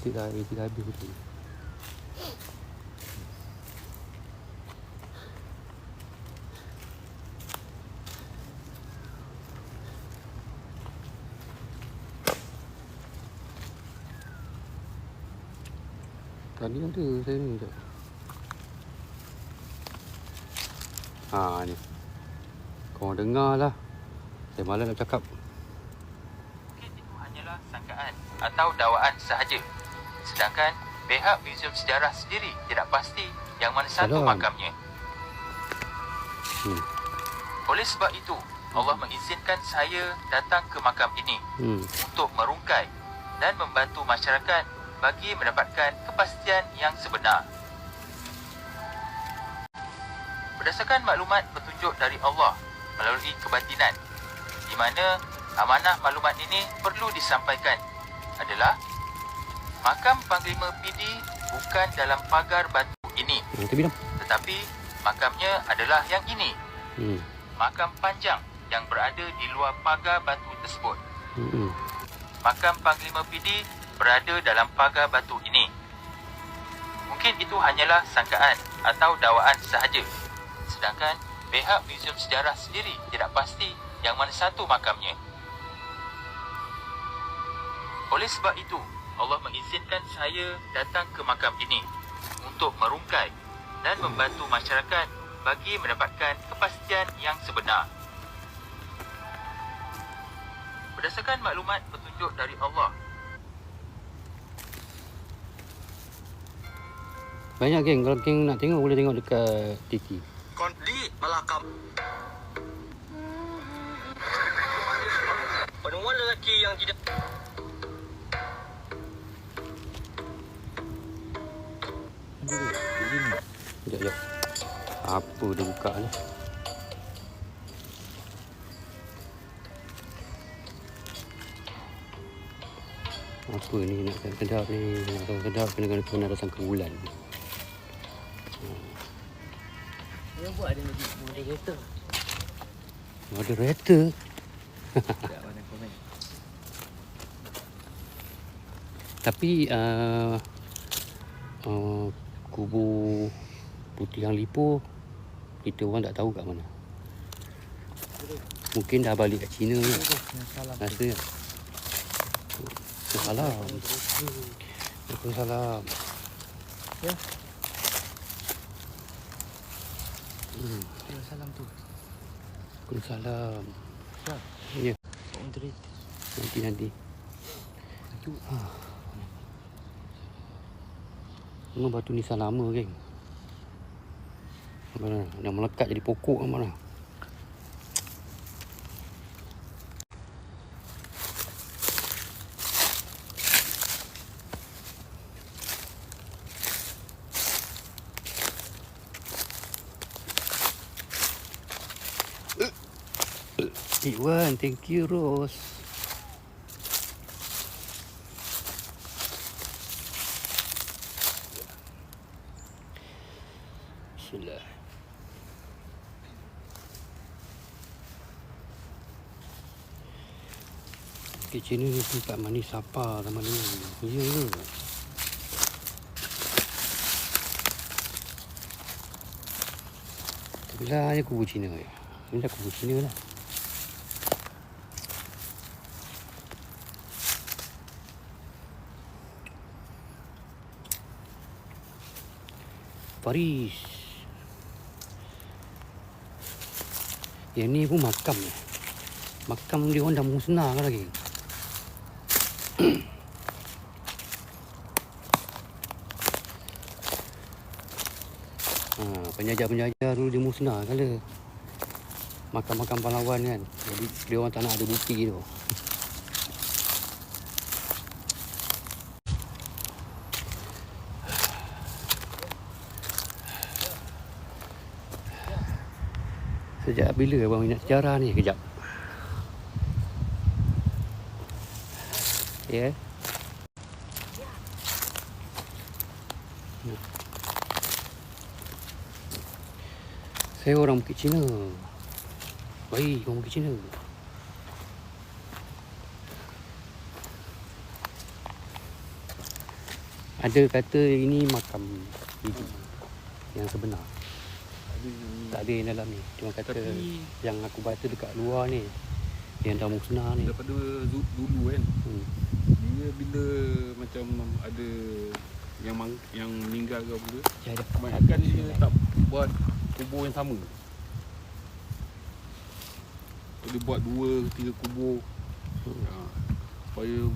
Tidak habis betul. Tadi ada saya ni tak. Ni. Korang dengar lah. Saya malas nak cakap. Mungkin itu hanyalah sangkaan atau dakwaan sahaja. Sedangkan pihak Muzium Sejarah sendiri tidak pasti yang mana satu makamnya. Oleh sebab itu, Allah mengizinkan saya datang ke makam ini untuk merungkai dan membantu masyarakat bagi mendapatkan kepastian yang sebenar. Berdasarkan maklumat petunjuk dari Allah melalui kebatinan, di mana amanah maklumat ini perlu disampaikan adalah makam Panglima PD bukan dalam pagar batu ini, tetapi makamnya adalah yang ini. Makam panjang yang berada di luar pagar batu tersebut. Makam Panglima PD berada dalam pagar batu ini. Mungkin itu hanyalah sangkaan atau dakwaan sahaja. Sedangkan pihak Muzium Sejarah sendiri tidak pasti yang mana satu makamnya. Oleh sebab itu, Allah mengizinkan saya datang ke makam ini untuk merungkai dan membantu masyarakat bagi mendapatkan kepastian yang sebenar. Berdasarkan maklumat petunjuk dari Allah. Banyak geng, kalau geng nak tengok boleh tengok dekat Tiki. Konflik Melakam. Penemuan lelaki yang tidak Sekejap. Apa dia buka ni? Apa ni nak sedap ni? Nak sedap kena datang ke bulan. Dia buat ada lagi moderator. Moderator? Tak mana komen. Tapi kubur Putih Yang Lipo kita orang tak tahu kat mana. Mungkin dah balik kat China ni. Rasa salam. Waalaikumsalam. Ya. Salam tu. Waalaikumsalam. Ya. Nanti. Batu. Memang batu ni lama geng. Mana dah melekat jadi pokok mana. Iwan, thank you Rose. Bismillah. Ke China ni tempat manis apa sama ni? Ya ke? Bila je kubur Cina ya. Bila kubur Cina lah. Paris. Yang ni pun makam ni. Makam dia orang dah musnah kan lagi. Penjajah-penjajah dulu dia musnah kala. Makam-makam pahlawan kan. Jadi dia orang tak nak ada bukti tu. Sejak bila abang minat sejarah ni? Kejap. Ya. Yeah. Saya orang Bukit Cina. Baik, orang Bukit Cina. Ada kata ini makam bibi yang sebenar. Ada yang Tak ada yang dalam ni. Cuma kata Tapi- yang aku baca dekat luar ni, yang dah musnah ni. daripada dulu kan, dia bila macam ada yang meninggal ke apa, Ya, ada. kebanyakan dia tak buat kubur yang sama. Dia buat 2-3 kubur. Supaya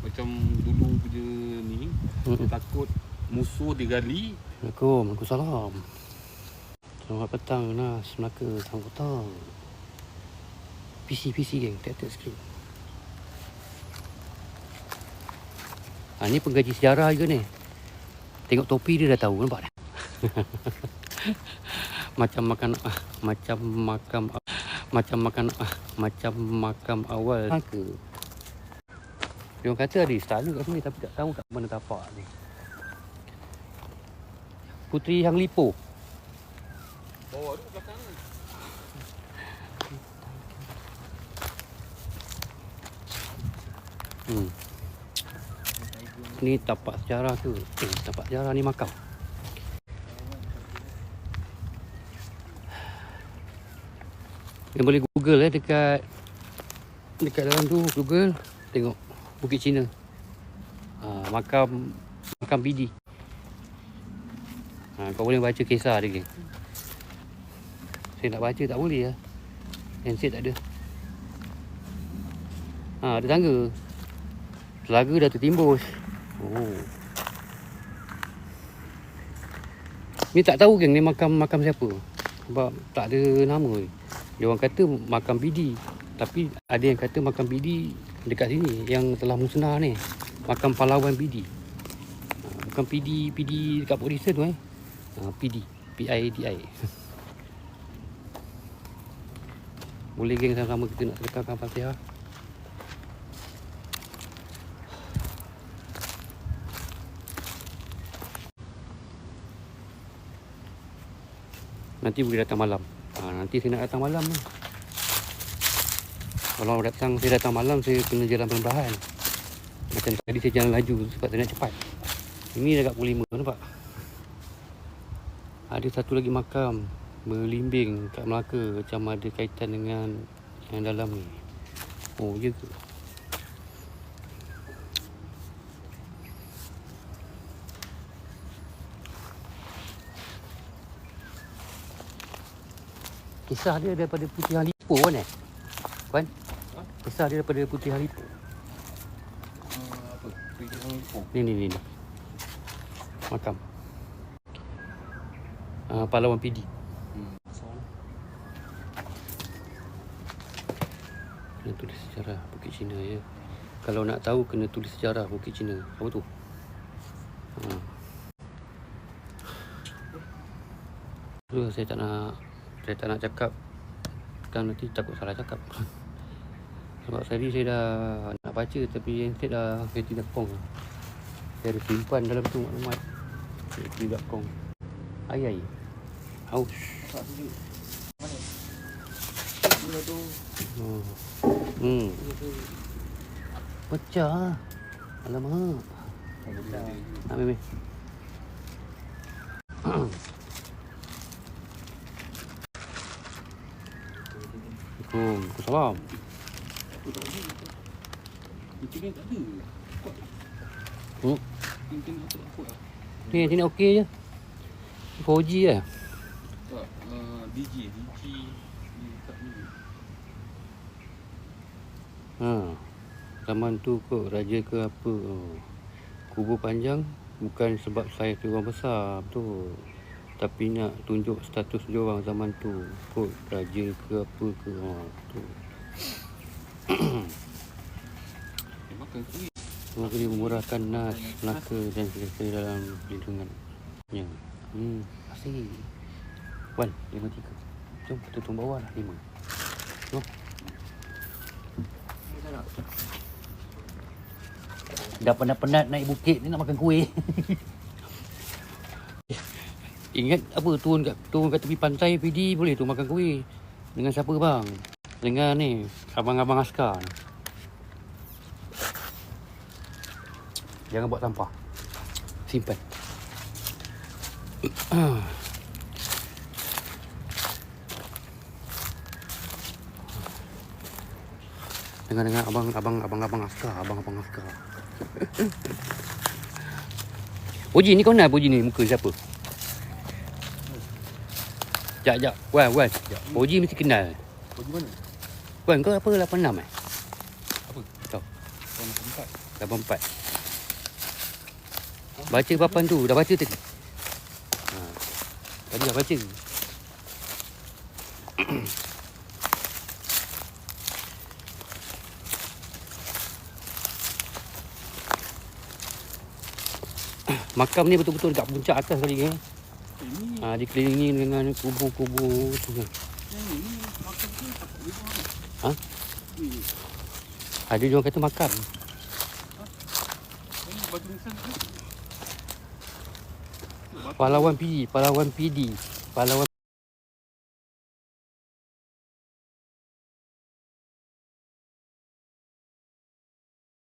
macam dulu punya ni, dia takut musuh digali. Assalamualaikum. Waalaikumsalam. Selamat petang Nas, Melaka. Selamat petang. PC geng, tap skrin. Ni pengkaji sejarah juga ni. Tengok topi dia dah tahu, nampak dah. macam makam awal ke. Dia orang kata ada istana kat sini tapi tak tahu kat mana tapak ni. Puteri Hang Lipo. Bawah tu belakang ni. Ni tapak sejarah tu. Tapak sejarah ni makam. Yang boleh Google dekat dalam tu Google tengok Bukit Cina. Makam BD. Kau boleh baca kisah dia. Saya nak baca tak boleh lah. Handset tak ada. Ada tangga. Telaga dah tertimbus. Ni tak tahu geng ni makam siapa. Sebab tak ada nama ni. Dia orang kata makam BD. Tapi ada yang kata makam BD dekat sini yang telah musnah ni. Makam pahlawan BD. Bukan PD dekat Polisen tu PD. PIDI. Boleh geng sama-sama kita nak sedekarkan Fatihah. Nanti boleh datang malam. Nanti saya nak datang malam ni. Kalau saya datang malam, saya kena jalan perlahan. Macam tadi saya jalan laju sebab saya nak cepat. Ini dah kat pukul 5, nampak? Ada satu lagi makam berlimbing kat Melaka macam ada kaitan dengan yang dalam ni. Oh, ya ke? Kisah dia daripada Puteri Hang Lipo kan Puan? Kisah dia daripada Puteri Hang Lipo. Apa? Yang Lipo. Ni. Makam. Pahlawan PD. Kena tulis sejarah Bukit Cina ya. Kalau nak tahu kena tulis sejarah Bukit Cina. Apa tu? Saya tak nak cakap kan nanti takut salah cakap. Sebab tadi saya dah nak baca tapi handset dah Fetty.com. Saya ada simpan dalam tu maklumat Fetty.com. Ai. Aus. Tak sejuk. Mana? Gula tu. Gula tu. Pecah. Alamak. Ambil. Waalaikumsalam. Internet tak ada. Internet tak kuat. Ni internet okey je. 4G lah. Tak, DG ni tak ni. Zaman tu kot raja ke apa. Kubur panjang bukan sebab saya tu orang besar, betul. Tapi nak tunjuk status dia orang zaman tu. Kot raja ke apa ke. Betul. Makan kuih. Semoga dia memurahkan Nas, Melaka dan segala dalam lindungannya. Asyik. Wan, 53. Jom kita turun bawah lah 5. Jom. Dah penat-penat naik bukit ni nak makan kuih. Ingat apa turun kat tepi pantai PD boleh tu makan kuih. Dengan siapa bang? Dengan ni abang-abang askar. Jangan buat sampah. Simpan. Dengar abang askar. Puji ni kau kenal Puji ni muka siapa? Jap. Wan. Puji mesti kenal. Pergi mana? Wan, kau apa 86 eh? Apa? Kau Tahun 4. 84. Baca papan tu, dah baca tadi. Tadi dah baca. Makam ni betul-betul dekat puncak atas tadi kan. Ini Dikelilingi dengan kubur-kubur tu kan. ini makan tu tak boleh mana? Ha? Ni Ada orang kata makam. ini batu nisan tu. Pahlawan PD